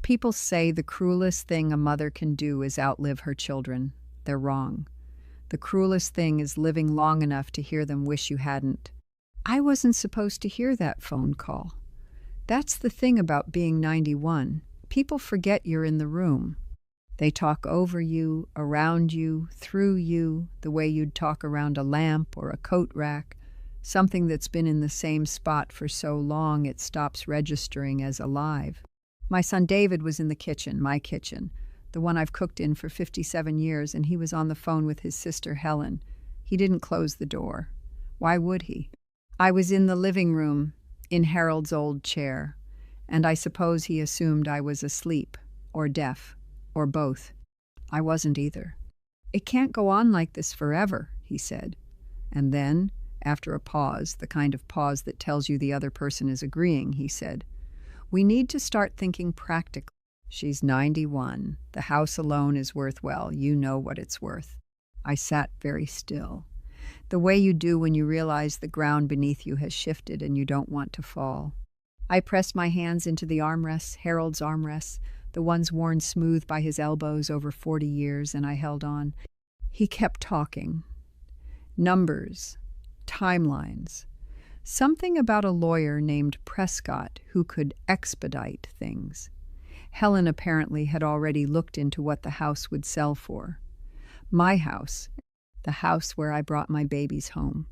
People say the cruelest thing a mother can do is outlive her children. They're wrong. The cruelest thing is living long enough to hear them wish you hadn't. I wasn't supposed to hear that phone call. That's the thing about being 91. People forget you're in the room. They talk over you, around you, through you, the way you'd talk around a lamp or a coat rack, something that's been in the same spot for so long it stops registering as alive. My son David was in the kitchen, my kitchen, the one I've cooked in for 57 years, and he was on the phone with his sister Helen. He didn't close the door. Why would he? I was in the living room, in Harold's old chair, and I suppose he assumed I was asleep, or deaf, or both. I wasn't either. "It can't go on like this forever," he said. And then, after a pause, the kind of pause that tells you the other person is agreeing, he said, "We need to start thinking practically. She's 91. The house alone is worth, well, you know what it's worth." I sat very still, the way you do when you realize the ground beneath you has shifted and you don't want to fall. I pressed my hands into the armrests, Harold's armrests, the ones worn smooth by his elbows over 40 years, and I held on. He kept talking. Numbers, timelines, something about a lawyer named Prescott who could expedite things. Helen apparently had already looked into what the house would sell for. My house, the house where I brought my babies home,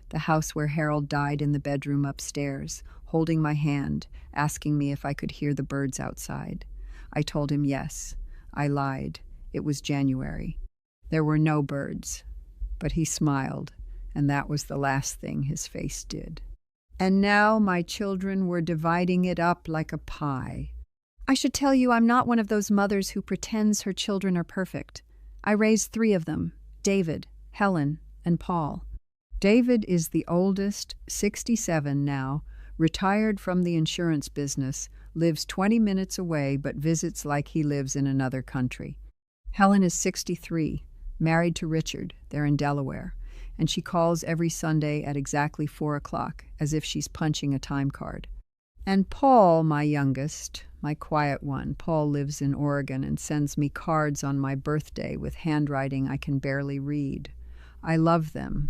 the house where Harold died in the bedroom upstairs, holding my hand, asking me if I could hear the birds outside. I told him yes. I lied. It was January. There were no birds. But he smiled, and that was the last thing his face did. And now my children were dividing it up like a pie. I should tell you I'm not one of those mothers who pretends her children are perfect. I raised 3 of them, David, Helen, and Paul. David is the oldest, 67 now, retired from the insurance business, lives 20 minutes away but visits like he lives in another country. Helen is 63, married to Richard, they're in Delaware, and she calls every Sunday at exactly 4 o'clock, as if she's punching a time card. And Paul, my youngest, my quiet one, Paul lives in Oregon and sends me cards on my birthday with handwriting I can barely read. I love them.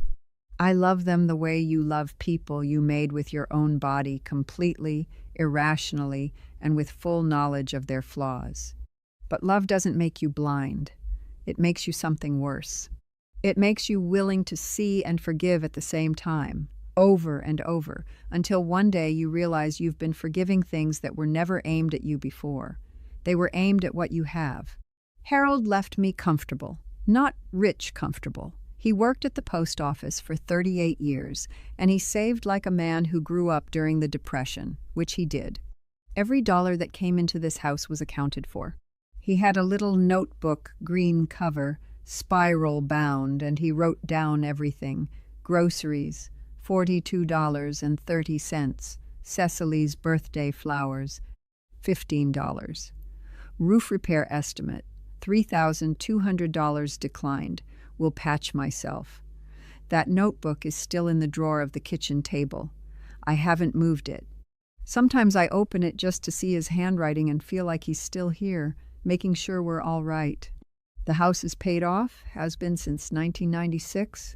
I love them the way you love people you made with your own body, completely, irrationally, and with full knowledge of their flaws. But love doesn't make you blind. It makes you something worse. It makes you willing to see and forgive at the same time, over and over, until one day you realize you've been forgiving things that were never aimed at you before. They were aimed at what you have. Harold left me comfortable, not rich comfortable. He worked at the post office for 38 years, and he saved like a man who grew up during the Depression, which he did. Every dollar that came into this house was accounted for. He had a little notebook, green cover, spiral bound, and he wrote down everything. Groceries, $42.30. Cecily's birthday flowers, $15. Roof repair estimate, $3,200 declined. Will patch myself. That notebook is still in the drawer of the kitchen table. I haven't moved it. Sometimes I open it just to see his handwriting and feel like he's still here, making sure we're all right. The house is paid off, has been since 1996.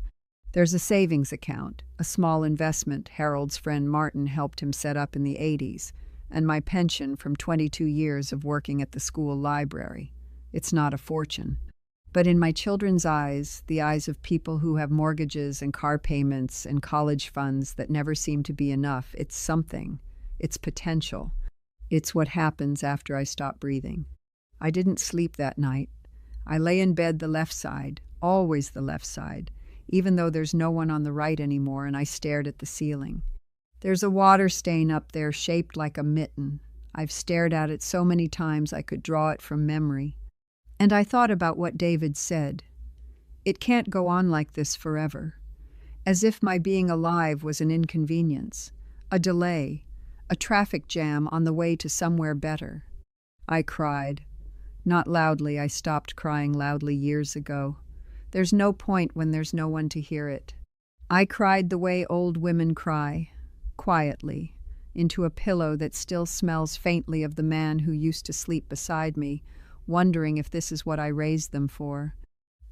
There's a savings account, a small investment Harold's friend Martin helped him set up in the 80s, and my pension from 22 years of working at the school library. It's not a fortune. But in my children's eyes, the eyes of people who have mortgages and car payments and college funds that never seem to be enough, it's something. It's potential. It's what happens after I stop breathing. I didn't sleep that night. I lay in bed the left side, always the left side, even though there's no one on the right anymore, and I stared at the ceiling. There's a water stain up there shaped like a mitten. I've stared at it so many times I could draw it from memory. And I thought about what David said. It can't go on like this forever. As if my being alive was an inconvenience, a delay, a traffic jam on the way to somewhere better. I cried. Not loudly, I stopped crying loudly years ago. There's no point when there's no one to hear it. I cried the way old women cry, quietly, into a pillow that still smells faintly of the man who used to sleep beside me, wondering if this is what I raised them for.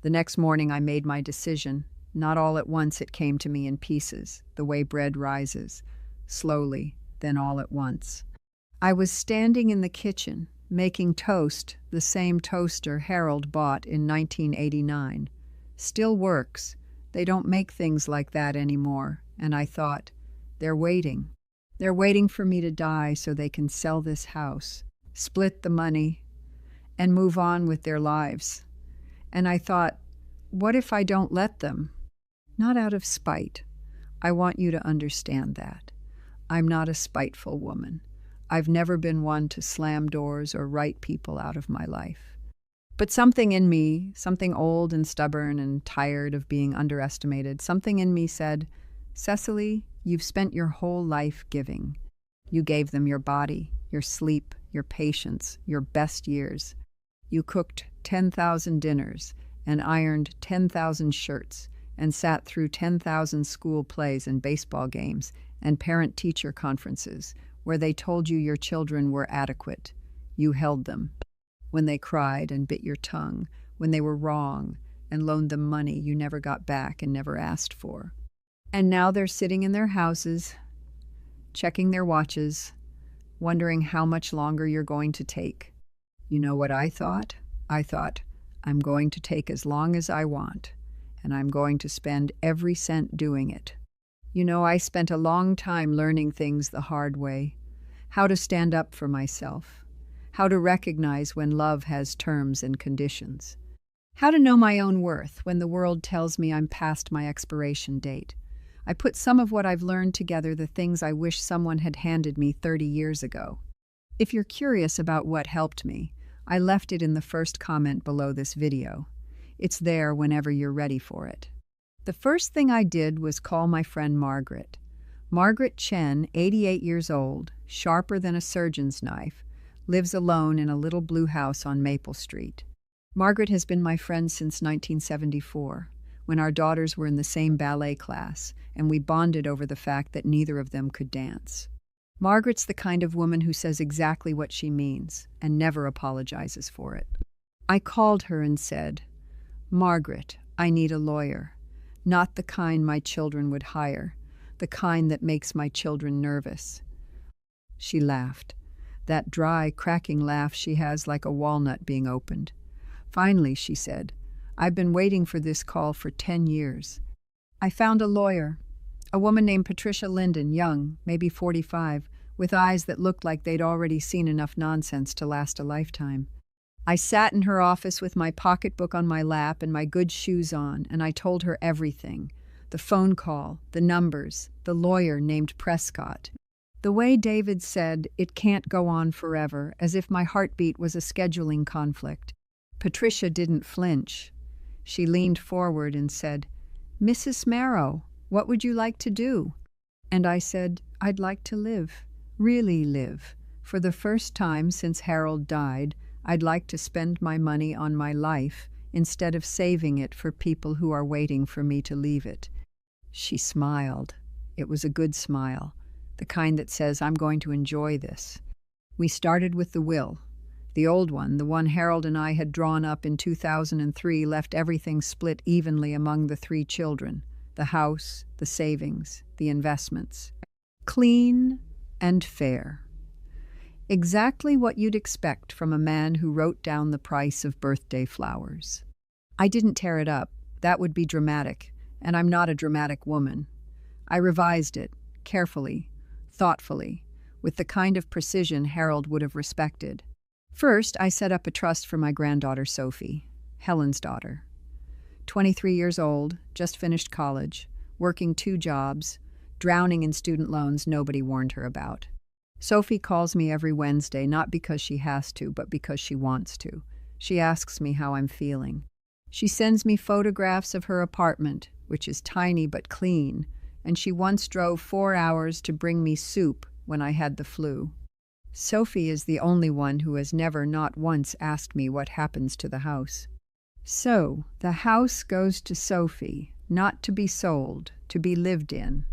The next morning I made my decision. Not all at once it came to me in pieces, the way bread rises, slowly, then all at once. I was standing in the kitchen, making toast, the same toaster Harold bought in 1989. Still works. They don't make things like that anymore, and I thought, they're waiting. They're waiting for me to die so they can sell this house, split the money, and move on with their lives. And I thought, what if I don't let them? Not out of spite. I want you to understand that. I'm not a spiteful woman. I've never been one to slam doors or write people out of my life. But something in me, something old and stubborn and tired of being underestimated, something in me said, Cecily, you've spent your whole life giving. You gave them your body, your sleep, your patience, your best years. You cooked 10,000 dinners and ironed 10,000 shirts and sat through 10,000 school plays and baseball games and parent-teacher conferences where they told you your children were adequate. You held them. When they cried and bit your tongue, when they were wrong, and loaned them money you never got back and never asked for. And now they're sitting in their houses, checking their watches, wondering how much longer you're going to take. You know what I thought? I thought, I'm going to take as long as I want, and I'm going to spend every cent doing it. You know, I spent a long time learning things the hard way, how to stand up for myself, how to recognize when love has terms and conditions, how to know my own worth when the world tells me I'm past my expiration date. I put some of what I've learned together, the things I wish someone had handed me 30 years ago. If you're curious about what helped me, I left it in the first comment below this video. It's there whenever you're ready for it. The first thing I did was call my friend Margaret. Margaret Chen, 88 years old, sharper than a surgeon's knife, lives alone in a little blue house on Maple Street. Margaret has been my friend since 1974, when our daughters were in the same ballet class, and we bonded over the fact that neither of them could dance. Margaret's the kind of woman who says exactly what she means and never apologizes for it. I called her and said, Margaret, I need a lawyer. Not the kind my children would hire, the kind that makes my children nervous. She laughed, that dry, cracking laugh she has like a walnut being opened. Finally, she said, I've been waiting for this call for 10 years. I found a lawyer, a woman named Patricia Linden, young, maybe 45, with eyes that looked like they'd already seen enough nonsense to last a lifetime. I sat in her office with my pocketbook on my lap and my good shoes on, and I told her everything. The phone call, the numbers, the lawyer named Prescott. The way David said, it can't go on forever, as if my heartbeat was a scheduling conflict. Patricia didn't flinch. She leaned forward and said, Mrs. Marrow, what would you like to do? And I said, I'd like to live, really live. For the first time since Harold died, I'd like to spend my money on my life instead of saving it for people who are waiting for me to leave it. She smiled. It was a good smile, the kind that says, I'm going to enjoy this. We started with the will. The old one, the one Harold and I had drawn up in 2003, left everything split evenly among the 3 children, the house, the savings, the investments. Clean and fair. Exactly what you'd expect from a man who wrote down the price of birthday flowers. I didn't tear it up. That would be dramatic, and I'm not a dramatic woman. I revised it, carefully, thoughtfully, with the kind of precision Harold would have respected. First, I set up a trust for my granddaughter Sophie, Helen's daughter. 23 years old, just finished college, working 2 jobs, drowning in student loans nobody warned her about. Sophie calls me every Wednesday, not because she has to, but because she wants to. She asks me how I'm feeling. She sends me photographs of her apartment, which is tiny but clean, and she once drove 4 hours to bring me soup when I had the flu. Sophie is the only one who has never, not once, asked me what happens to the house. So, the house goes to Sophie, not to be sold, to be lived in.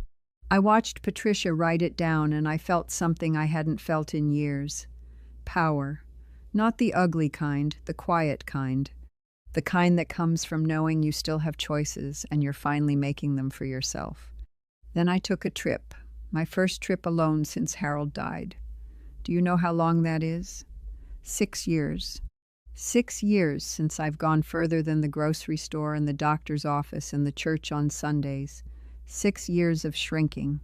I watched Patricia write it down and I felt something I hadn't felt in years. Power. Not the ugly kind, the quiet kind. The kind that comes from knowing you still have choices and you're finally making them for yourself. Then I took a trip, my first trip alone since Harold died. Do you know how long that is? 6 years. 6 years since I've gone further than the grocery store and the doctor's office and the church on Sundays. 6 years of shrinking,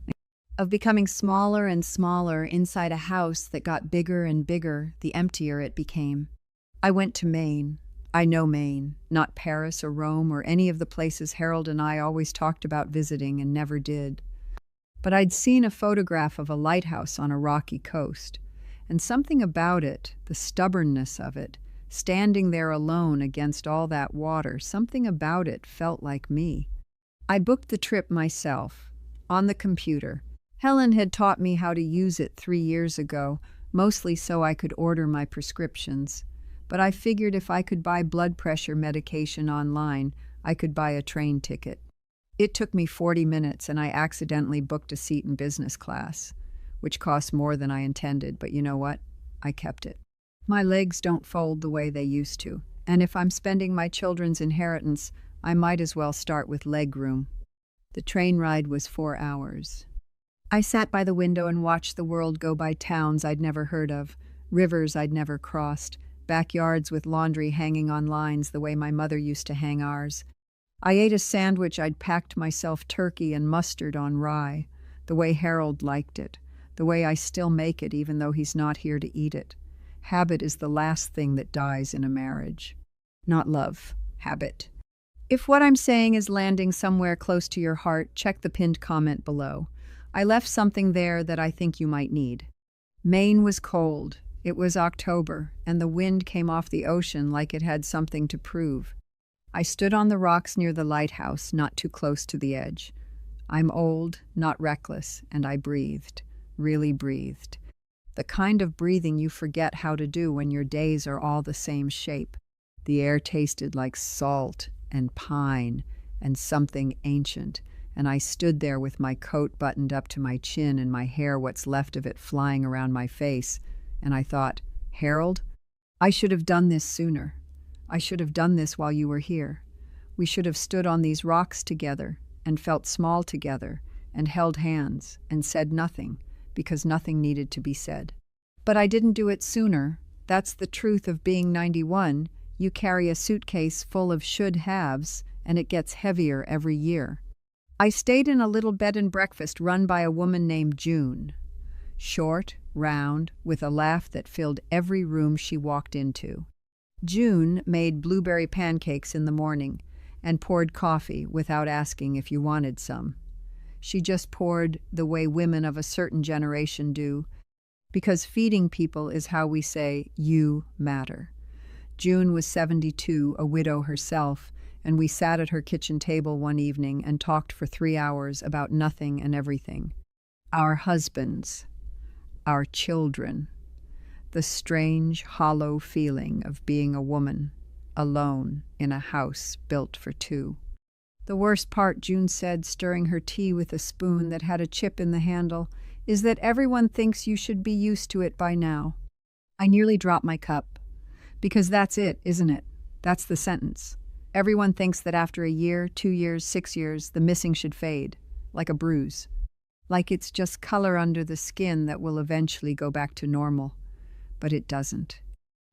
of becoming smaller and smaller inside a house that got bigger and bigger the emptier it became. I went to Maine. I know Maine, not Paris or Rome or any of the places Harold and I always talked about visiting and never did. But I'd seen a photograph of a lighthouse on a rocky coast, and something about it, the stubbornness of it, standing there alone against all that water, something about it felt like me. I booked the trip myself, on the computer. Helen had taught me how to use it 3 years ago, mostly so I could order my prescriptions. But I figured if I could buy blood pressure medication online, I could buy a train ticket. It took me 40 minutes and I accidentally booked a seat in business class, which cost more than I intended, but you know what? I kept it. My legs don't fold the way they used to, and if I'm spending my children's inheritance, I might as well start with leg room. The train ride was 4 hours. I sat by the window and watched the world go by towns I'd never heard of, rivers I'd never crossed, backyards with laundry hanging on lines the way my mother used to hang ours. I ate a sandwich I'd packed myself turkey and mustard on rye, the way Harold liked it, the way I still make it even though he's not here to eat it. Habit is the last thing that dies in a marriage. Not love, habit. If what I'm saying is landing somewhere close to your heart, check the pinned comment below. I left something there that I think you might need. Maine was cold. It was October, and the wind came off the ocean like it had something to prove. I stood on the rocks near the lighthouse, not too close to the edge. I'm old, not reckless, and I breathed, really breathed. The kind of breathing you forget how to do when your days are all the same shape. The air tasted like salt and pine and something ancient, and I stood there with my coat buttoned up to my chin and my hair, what's left of it, flying around my face. And I thought, Harold, I should have done this sooner. I should have done this while you were here. We should have stood on these rocks together and felt small together and held hands and said nothing because nothing needed to be said. But I didn't do it sooner. That's the truth of being 91. You carry a suitcase full of should-haves and it gets heavier every year. I stayed in a little bed and breakfast run by a woman named June. Short, round, with a laugh that filled every room she walked into. June made blueberry pancakes in the morning and poured coffee without asking if you wanted some. She just poured the way women of a certain generation do, because feeding people is how we say, you matter. June was 72, a widow herself, and we sat at her kitchen table one evening and talked for 3 hours about nothing and everything. Our husbands, our children, the strange, hollow feeling of being a woman, alone in a house built for two. The worst part, June said, stirring her tea with a spoon that had a chip in the handle, is that everyone thinks you should be used to it by now. I nearly dropped my cup. Because that's it, isn't it? That's the sentence. Everyone thinks that after a year, 2 years, 6 years, the missing should fade, like a bruise. Like it's just color under the skin that will eventually go back to normal. But it doesn't.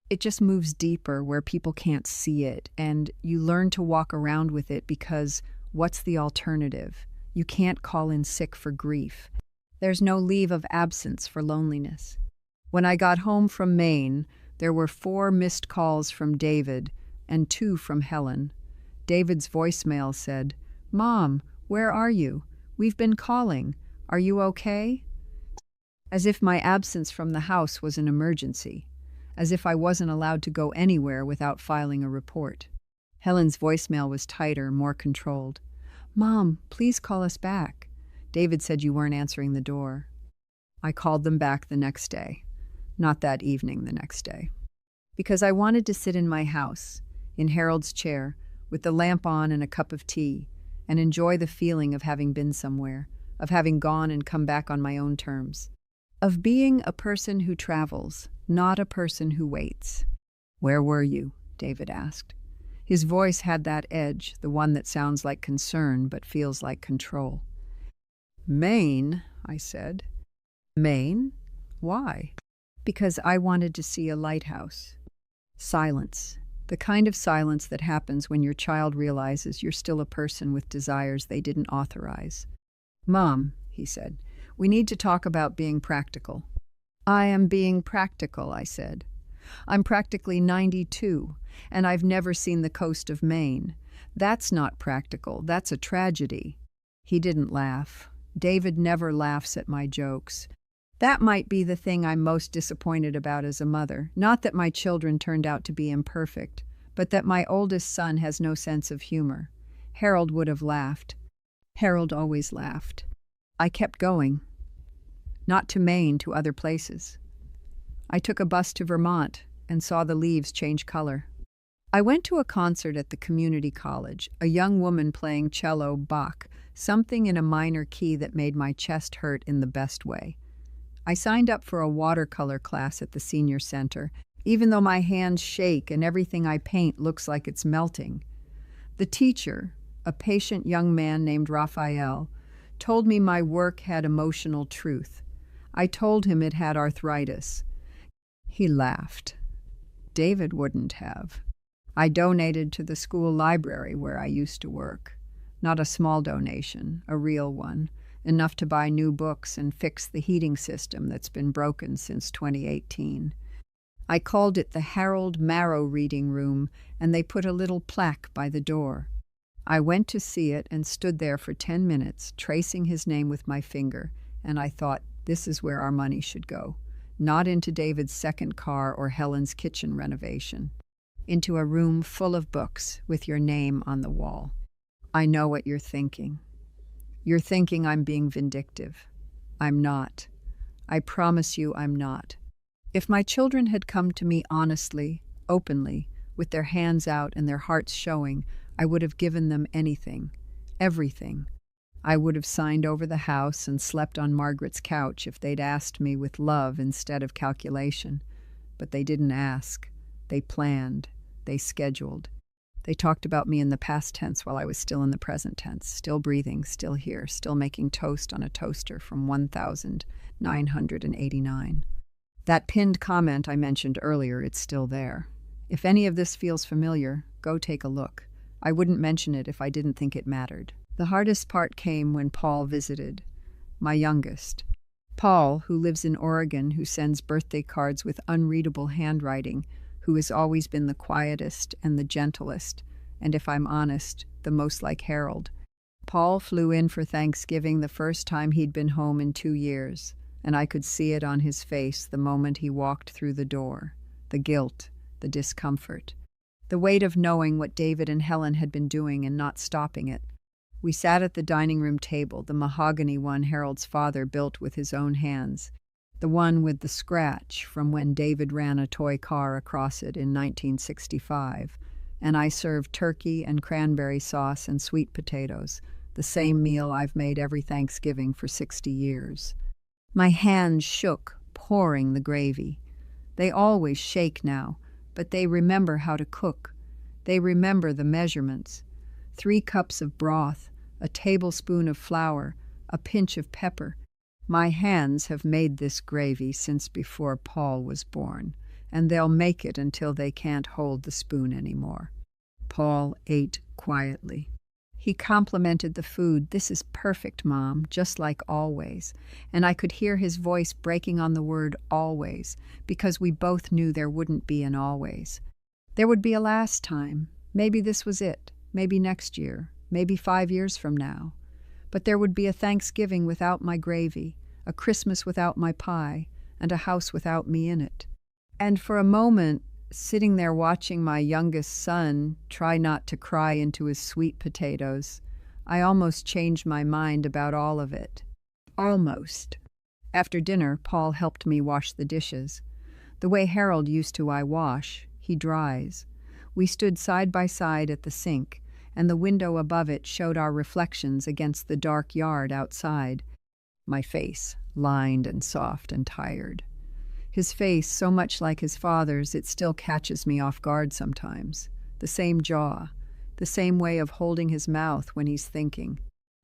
It just moves deeper where people can't see it, and you learn to walk around with it because what's the alternative? You can't call in sick for grief. There's no leave of absence for loneliness. When I got home from Maine, there were 4 missed calls from David and 2 from Helen. David's voicemail said, "Mom, where are you? We've been calling. Are you okay?" As if my absence from the house was an emergency. As if I wasn't allowed to go anywhere without filing a report. Helen's voicemail was tighter, more controlled. "Mom, please call us back. David said you weren't answering the door." I called them back the next day. Not that evening, the next day. Because I wanted to sit in my house, in Harold's chair, with the lamp on and a cup of tea, and enjoy the feeling of having been somewhere, of having gone and come back on my own terms, of being a person who travels, not a person who waits. "Where were you?" David asked. His voice had that edge, the one that sounds like concern but feels like control. "Maine," I said. "Maine? Why?" "Because I wanted to see a lighthouse." Silence. The kind of silence that happens when your child realizes you're still a person with desires they didn't authorize. "Mom," he said, "we need to talk about being practical." "I am being practical," I said. "I'm practically 92, and I've never seen the coast of Maine. That's not practical, that's a tragedy." He didn't laugh. David never laughs at my jokes. That might be the thing I'm most disappointed about as a mother. Not that my children turned out to be imperfect, but that my oldest son has no sense of humor. Harold would have laughed. Harold always laughed. I kept going. Not to Maine, to other places. I took a bus to Vermont and saw the leaves change color. I went to a concert at the community college, a young woman playing cello Bach, something in a minor key that made my chest hurt in the best way. I signed up for a watercolor class at the senior center, even though my hands shake and everything I paint looks like it's melting. The teacher, a patient young man named Raphael, told me my work had emotional truth. I told him it had arthritis. He laughed. David wouldn't have. I donated to the school library where I used to work. Not a small donation, a real one, enough to buy new books and fix the heating system that's been broken since 2018. I called it the Harold Marrow Reading Room, and they put a little plaque by the door. I went to see it and stood there for 10 minutes, tracing his name with my finger, and I thought, this is where our money should go. Not into David's second car or Helen's kitchen renovation. Into a room full of books with your name on the wall. I know what you're thinking. You're thinking I'm being vindictive. I'm not. I promise you I'm not. If my children had come to me honestly, openly, with their hands out and their hearts showing, I would have given them anything, everything. I would have signed over the house and slept on Margaret's couch if they'd asked me with love instead of calculation. But they didn't ask. They planned. They scheduled. They talked about me in the past tense while I was still in the present tense, still breathing, still here, still making toast on a toaster from 1989. That pinned comment I mentioned earlier, it's still there. If any of this feels familiar, go take a look. I wouldn't mention it if I didn't think it mattered. The hardest part came when Paul visited, my youngest. Paul, who lives in Oregon, who sends birthday cards with unreadable handwriting, who has always been the quietest and the gentlest, and if I'm honest, the most like Harold. Paul flew in for Thanksgiving the first time he'd been home in 2 years, and I could see it on his face the moment he walked through the door. The guilt, the discomfort, the weight of knowing what David and Helen had been doing and not stopping it. We sat at the dining room table, the mahogany one Harold's father built with his own hands, the one with the scratch from when David ran a toy car across it in 1965, and I served turkey and cranberry sauce and sweet potatoes, the same meal I've made every Thanksgiving for 60 years. My hands shook, pouring the gravy. They always shake now, but they remember how to cook. They remember the measurements. 3 cups of broth, a tablespoon of flour, a pinch of pepper. My hands have made this gravy since before Paul was born, and they'll make it until they can't hold the spoon anymore. Paul ate quietly. He complimented the food. "This is perfect, Mom, just like always." And I could hear his voice breaking on the word always, because we both knew there wouldn't be an always. There would be a last time. Maybe this was it. Maybe next year. Maybe 5 years from now. But there would be a Thanksgiving without my gravy, a Christmas without my pie, and a house without me in it. And for a moment, sitting there watching my youngest son try not to cry into his sweet potatoes, I almost changed my mind about all of it. Almost. After dinner, Paul helped me wash the dishes. The way Harold used to I wash, he dries. We stood side by side at the sink, and the window above it showed our reflections against the dark yard outside. My face, lined and soft and tired. His face, so much like his father's, it still catches me off guard sometimes. The same jaw, the same way of holding his mouth when he's thinking.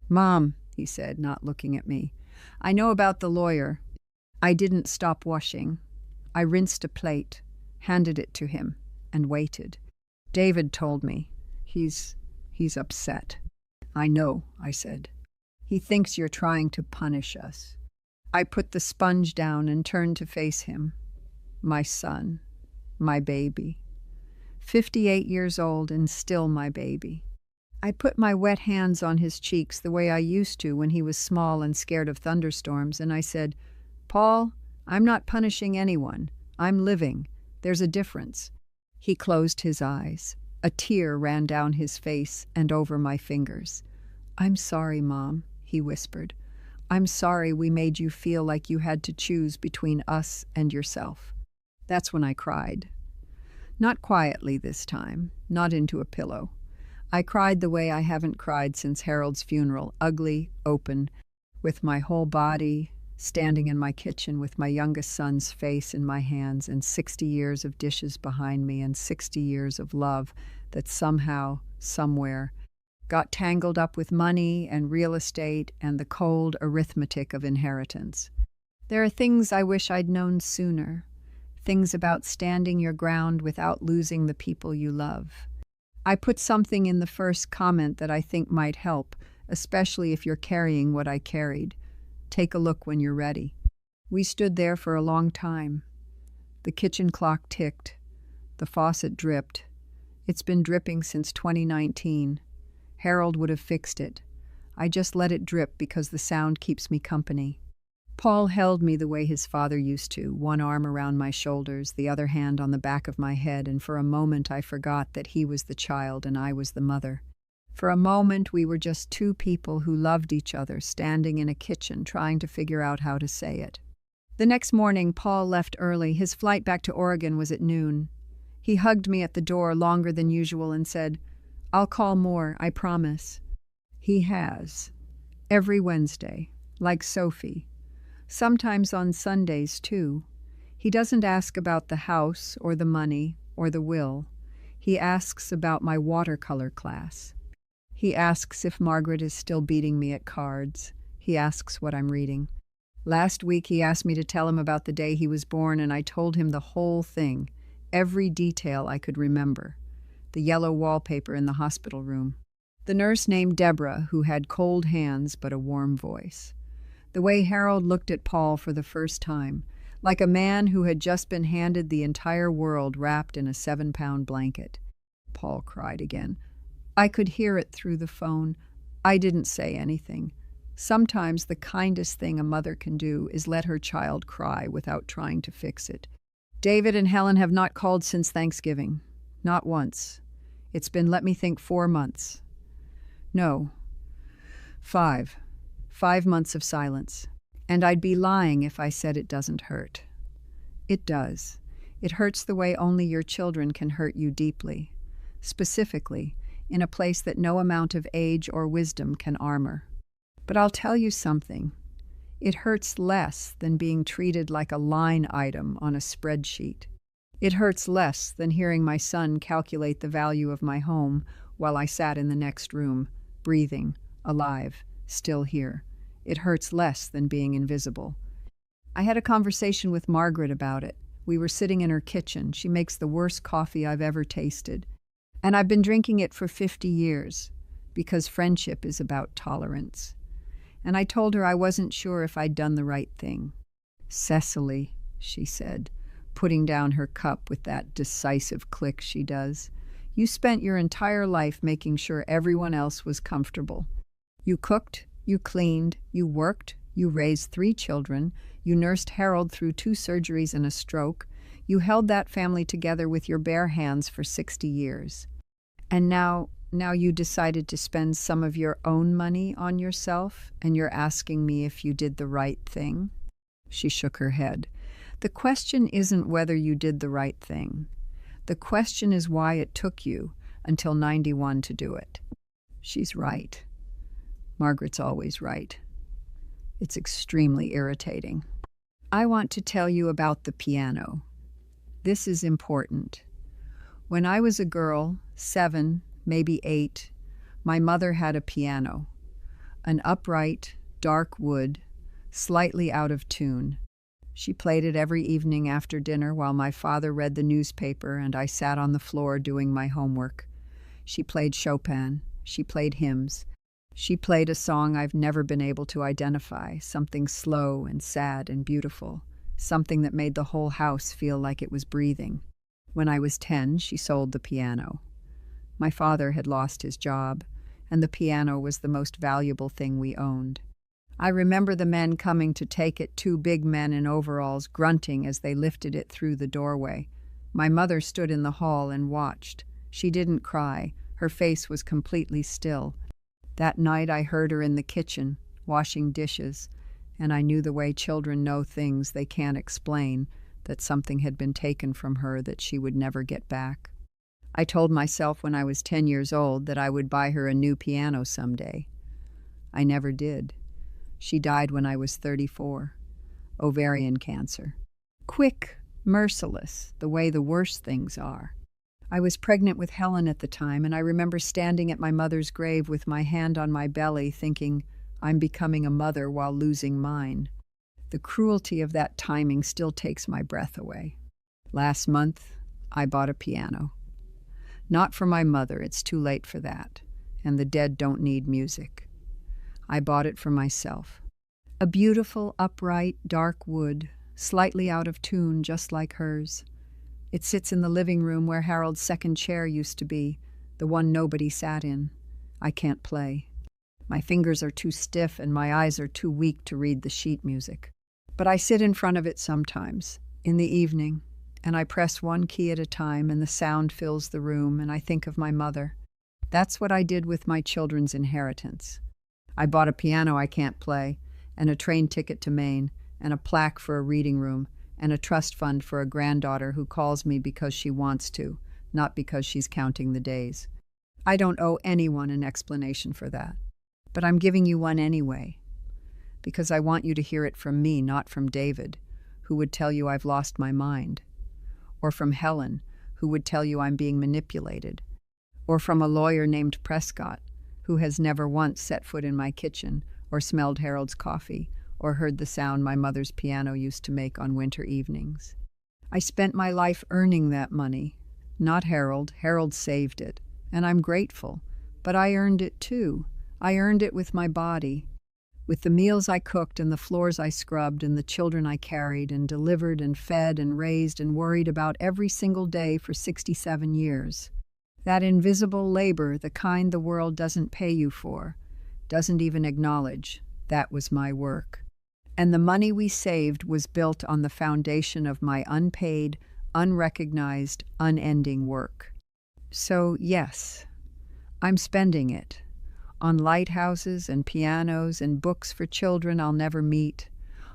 "Mom," he said, not looking at me, "I know about the lawyer." I didn't stop washing. I rinsed a plate, handed it to him, and waited. "David told me. He's upset." "I know," I said. "He thinks you're trying to punish us." I put the sponge down and turned to face him. My son, my baby. 58 years old and still my baby. I put my wet hands on his cheeks the way I used to when he was small and scared of thunderstorms, and I said, "Paul, I'm not punishing anyone. I'm living. There's a difference." He closed his eyes. A tear ran down his face and over my fingers. "I'm sorry, Mom," he whispered. "I'm sorry we made you feel like you had to choose between us and yourself." That's when I cried. Not quietly this time, not into a pillow. I cried the way I haven't cried since Harold's funeral, ugly, open, with my whole body, standing in my kitchen with my youngest son's face in my hands and 60 years of dishes behind me and 60 years of love that somehow, somewhere, got tangled up with money and real estate and the cold arithmetic of inheritance. There are things I wish I'd known sooner, things about standing your ground without losing the people you love. I put something in the first comment that I think might help, especially if you're carrying what I carried. Take a look when you're ready. We stood there for a long time. The kitchen clock ticked. The faucet dripped. It's been dripping since 2019. Harold would have fixed it. I just let it drip because the sound keeps me company. Paul held me the way his father used to, one arm around my shoulders, the other hand on the back of my head, and for a moment I forgot that he was the child and I was the mother. For a moment we were just two people who loved each other, standing in a kitchen trying to figure out how to say it. The next morning Paul left early. His flight back to Oregon was at noon. He hugged me at the door longer than usual and said, "I'll call more, I promise." He has. Every Wednesday, like Sophie. Sometimes on Sundays, too. He doesn't ask about the house or the money or the will. He asks about my watercolor class. He asks if Margaret is still beating me at cards. He asks what I'm reading. Last week he asked me to tell him about the day he was born, and I told him the whole thing, every detail I could remember. The yellow wallpaper in the hospital room. The nurse named Deborah, who had cold hands but a warm voice. The way Harold looked at Paul for the first time, like a man who had just been handed the entire world wrapped in a 7-pound blanket. Paul cried again. I could hear it through the phone. I didn't say anything. Sometimes the kindest thing a mother can do is let her child cry without trying to fix it. David and Helen have not called since Thanksgiving. Not once. It's been, let me think, 4 months. No. 5. 5 months of silence. And I'd be lying if I said it doesn't hurt. It does. It hurts the way only your children can hurt you deeply. Specifically, in a place that no amount of age or wisdom can armor. But I'll tell you something. It hurts less than being treated like a line item on a spreadsheet. It hurts less than hearing my son calculate the value of my home while I sat in the next room, breathing, alive, still here. It hurts less than being invisible. I had a conversation with Margaret about it. We were sitting in her kitchen. She makes the worst coffee I've ever tasted. And I've been drinking it for 50 years, because friendship is about tolerance. And I told her I wasn't sure if I'd done the right thing. "Cecily," she said, putting down her cup with that decisive click she does, "you spent your entire life making sure everyone else was comfortable. You cooked, you cleaned, you worked, you raised 3 children, you nursed Harold through 2 surgeries and a stroke, you held that family together with your bare hands for 60 years. And now you decided to spend some of your own money on yourself, and you're asking me if you did the right thing?" She shook her head. "The question isn't whether you did the right thing. The question is why it took you until 91 to do it." She's right. Margaret's always right. It's extremely irritating. I want to tell you about the piano. This is important. When I was a girl, 7, maybe 8, my mother had a piano. An upright, dark wood, slightly out of tune. She played it every evening after dinner while my father read the newspaper and I sat on the floor doing my homework. She played Chopin. She played hymns. She played a song I've never been able to identify, something slow and sad and beautiful, something that made the whole house feel like it was breathing. When I was 10, she sold the piano. My father had lost his job, and the piano was the most valuable thing we owned. I remember the men coming to take it, 2 big men in overalls grunting as they lifted it through the doorway. My mother stood in the hall and watched. She didn't cry. Her face was completely still. That night I heard her in the kitchen, washing dishes, and I knew the way children know things they can't explain, that something had been taken from her that she would never get back. I told myself when I was 10 years old that I would buy her a new piano someday. I never did. She died when I was 34. Ovarian cancer. Quick, merciless, the way the worst things are. I was pregnant with Helen at the time, and I remember standing at my mother's grave with my hand on my belly thinking, I'm becoming a mother while losing mine. The cruelty of that timing still takes my breath away. Last month, I bought a piano. Not for my mother, it's too late for that, and the dead don't need music. I bought it for myself. A beautiful, upright, dark wood, slightly out of tune, just like hers. It sits in the living room where Harold's second chair used to be, the one nobody sat in. I can't play. My fingers are too stiff and my eyes are too weak to read the sheet music. But I sit in front of it sometimes, in the evening, and I press one key at a time and the sound fills the room and I think of my mother. That's what I did with my children's inheritance. I bought a piano I can't play, and a train ticket to Maine, and a plaque for a reading room, and a trust fund for a granddaughter who calls me because she wants to, not because she's counting the days. I don't owe anyone an explanation for that. But I'm giving you one anyway, because I want you to hear it from me, not from David, who would tell you I've lost my mind, or from Helen, who would tell you I'm being manipulated, or from a lawyer named Prescott, who has never once set foot in my kitchen, or smelled Harold's coffee, or heard the sound my mother's piano used to make on winter evenings. I spent my life earning that money. Not Harold. Harold saved it, and I'm grateful. But I earned it too. I earned it with my body, with the meals I cooked and the floors I scrubbed and the children I carried and delivered and fed and raised and worried about every single day for 67 years. That invisible labor, the kind the world doesn't pay you for, doesn't even acknowledge, that was my work. And the money we saved was built on the foundation of my unpaid, unrecognized, unending work. So, yes, I'm spending it on lighthouses and pianos and books for children I'll never meet,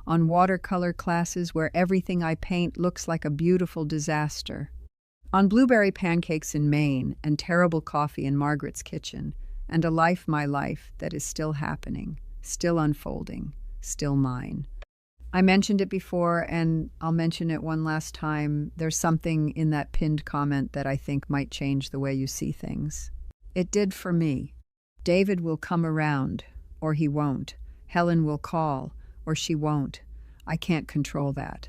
on watercolor classes where everything I paint looks like a beautiful disaster, on blueberry pancakes in Maine and terrible coffee in Margaret's kitchen, and a life, my life, that is still happening, still unfolding, still mine. I mentioned it before, and I'll mention it one last time. There's something in that pinned comment that I think might change the way you see things. It did for me. David will come around, or he won't. Helen will call, or she won't. I can't control that.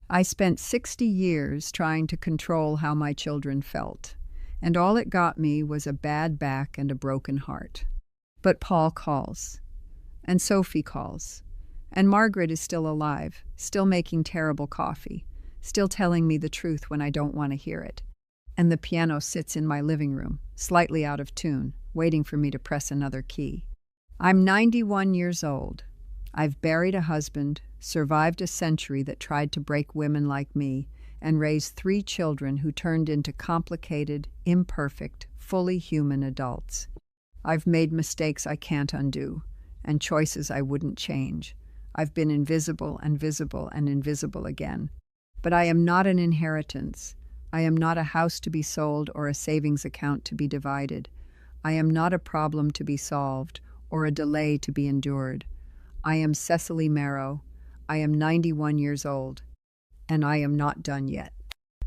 I spent 60 years trying to control how my children felt, and all it got me was a bad back and a broken heart. But Paul calls, and Sophie calls, and Margaret is still alive, still making terrible coffee, still telling me the truth when I don't want to hear it. And the piano sits in my living room, slightly out of tune, waiting for me to press another key. I'm 91 years old. I've buried a husband, survived a century that tried to break women like me, and raised 3 children who turned into complicated, imperfect, fully human adults. I've made mistakes I can't undo, and choices I wouldn't change. I've been invisible and visible and invisible again. But I am not an inheritance. I am not a house to be sold or a savings account to be divided. I am not a problem to be solved or a delay to be endured. I am Cecily Marrow. I am 91 years old, and I am not done yet.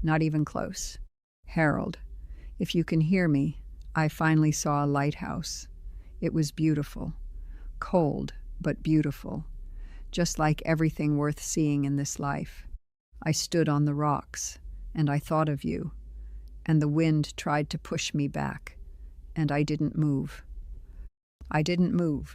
Not even close. Harold, if you can hear me, I finally saw a lighthouse. It was beautiful. Cold, but beautiful. Just like everything worth seeing in this life. I stood on the rocks, and I thought of you, and the wind tried to push me back, and I didn't move. I didn't move.